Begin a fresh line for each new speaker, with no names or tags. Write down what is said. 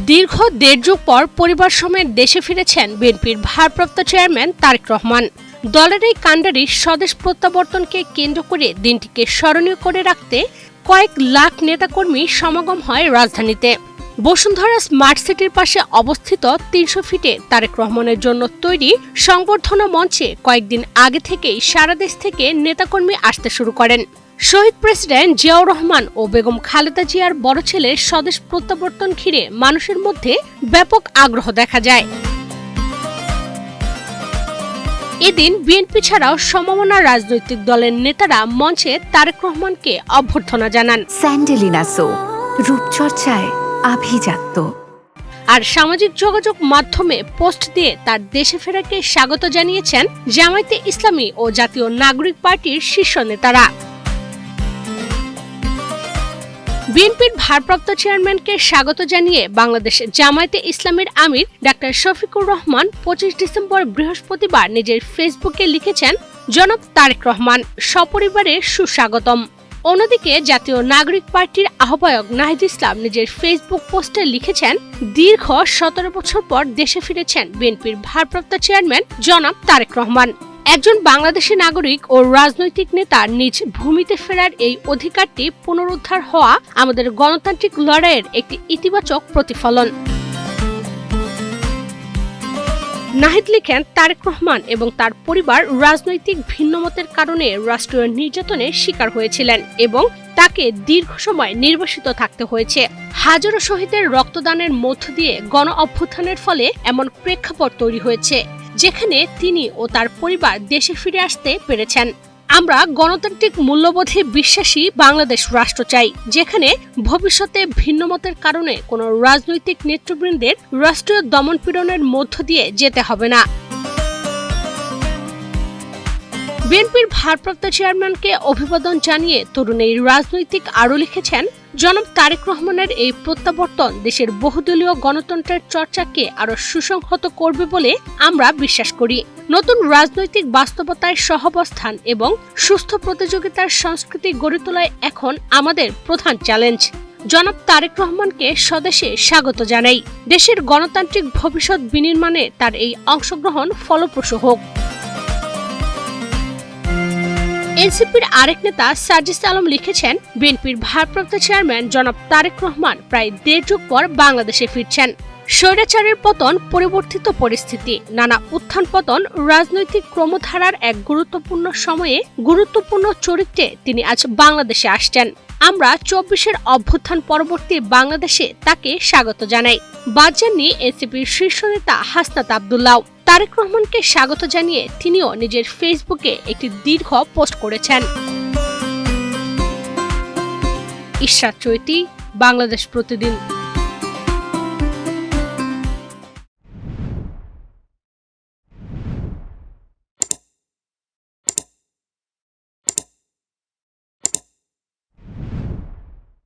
দীর্ঘ দেড় যুগ পর পরিবার সমেত দেশে ফিরেছেন বিএনপির ভারপ্রাপ্ত চেয়ারম্যান তারেক রহমান। দলের এই কাণ্ডারি স্বদেশ প্রত্যাবর্তনকে কেন্দ্র করে দিনটিকে স্মরণীয় করে রাখতে কয়েক লাখ নেতাকর্মী সমাগম হয় রাজধানীতে। বসুন্ধরা স্মার্ট সিটির পাশে অবস্থিত ৩০০ ফিটে তারেক রহমানের জন্য তৈরি সংবর্ধনা মঞ্চে কয়েকদিন আগে থেকেই সারা দেশ থেকে নেতাকর্মী আসতে শুরু করেন। শহীদ প্রেসিডেন্ট জিয়াউর রহমান ও বেগম খালেদা জিয়ার বড় ছেলের স্বদেশ প্রত্যাবর্তন ঘিরে মানুষের মধ্যে ব্যাপক আগ্রহ দেখা যায়। এদিন বিএনপি ছাড়াও সমমনা রাজনৈতিক দলের নেতারা মঞ্চে তারেক রহমানকে অভ্যর্থনা জানান।
স্যান্ডেলিনা সো, রূপচর্চায় আভিজাত্য।
আর সামাজিক যোগাযোগ মাধ্যমে পোস্ট দিয়ে তার দেশে ফেরাকে স্বাগত জানিয়েছেন জামায়াতে ইসলামী ও জাতীয় নাগরিক পার্টির শীর্ষ নেতারা। বিএনপির ভারপ্রাপ্ত চেয়ারম্যানকে স্বাগত জানিয়ে বাংলাদেশ জামায়াতে ইসলামীর আমির ডাক্তার শফিকুর রহমান ২৫ ডিসেম্বর বৃহস্পতিবার নিজের ফেসবুকে লিখেছেন, জনাব তারেক রহমান, সপরিবারে সুস্বাগতম। অন্যদিকে জাতীয় নাগরিক পার্টির আহ্বায়ক নাহিদ ইসলাম নিজের ফেসবুক পোস্টে লিখেছেন, দীর্ঘ ১৭ বছর পর দেশে ফিরেছেন বিএনপির ভারপ্রাপ্ত চেয়ারম্যান জনাব তারেক রহমান। একজন বাংলাদেশি নাগরিক ও রাজনৈতিক নেতা নিজ ভূমিতে ফেরার এই অধিকারটি পুনরুদ্ধার হওয়া আমাদের গণতান্ত্রিক লড়াইয়ের একটি ইতিবাচক প্রতিফলন। নাহিদ লিখেন, তারেক রহমান এবং তার পরিবার রাজনৈতিক ভিন্নমতের কারণে রাষ্ট্রীয় নির্যাতনের শিকার হয়েছিলেন এবং তাকে দীর্ঘ সময় নির্বাসিত থাকতে হয়েছে। হাজারো শহীদের রক্তদানের মধ্য দিয়ে গণ অভ্যুত্থানের ফলে এমন প্রেক্ষাপট তৈরি হয়েছে যেখানে তিনি ও তার পরিবার দেশে ফিরে আসতে পেরেছেন। আমরা গণতান্ত্রিক মূল্যবোধে বিশ্বাসী বাংলাদেশ রাষ্ট্র চাই, যেখানে ভবিষ্যতে ভিন্নমতের কারণে কোনো রাজনৈতিক নেতৃবৃন্দের রাষ্ট্রীয় দমনপীড়নের মধ্য দিয়ে যেতে হবে না। বিএনপির ভারপ্রাপ্ত চেয়ারম্যানকে অভিবাদন জানিয়ে তরুণ এই রাজনৈতিক আরও লিখেছেন, জনাব তারেক রহমানের এই প্রত্যাবর্তন দেশের বহুদলীয় গণতন্ত্রের চর্চাকে আরো সুসংহত করবে বলে আমরা বিশ্বাস করি। নতুন রাজনৈতিক বাস্তবতায় সহাবস্থান এবং সুস্থ প্রতিযোগিতার সংস্কৃতি গড়ে তোলায় এখন আমাদের প্রধান চ্যালেঞ্জ। জনাব তারেক রহমানকে স্বদেশে স্বাগত জানাই। দেশের গণতান্ত্রিক ভবিষ্যৎ বিনির্মাণে তার এই অংশগ্রহণ ফলপ্রসূ হোক। এনসিপির আরেক নেতা সার্জিস আলম লিখেছেন, বিএনপির ভারপ্রাপ্ত চেয়ারম্যান জনাব তারেক রহমান প্রায় দেড় যুগ পর বাংলাদেশে ফিরছেন। স্বৈরাচারের পতন, পরিবর্তিত পরিস্থিতি, নানা উত্থান পতন, রাজনৈতিক ক্রমধারার এক গুরুত্বপূর্ণ সময়ে গুরুত্বপূর্ণ চরিত্রে তিনি আজ বাংলাদেশে আসছেন। আমরা ২৪-এর অভ্যুত্থান পরবর্তী বাংলাদেশে তাকে স্বাগত জানাই। বাদ যাননি এনসিপির শীর্ষ নেতা হাসনাত আব্দুল্লাহ। তারেক রহমানকে স্বাগত জানিয়ে তিনিও নিজের ফেসবুকে একটি দীর্ঘ পোস্ট করেছেন। ইশরাত চৈতি, বাংলাদেশ প্রতিদিন।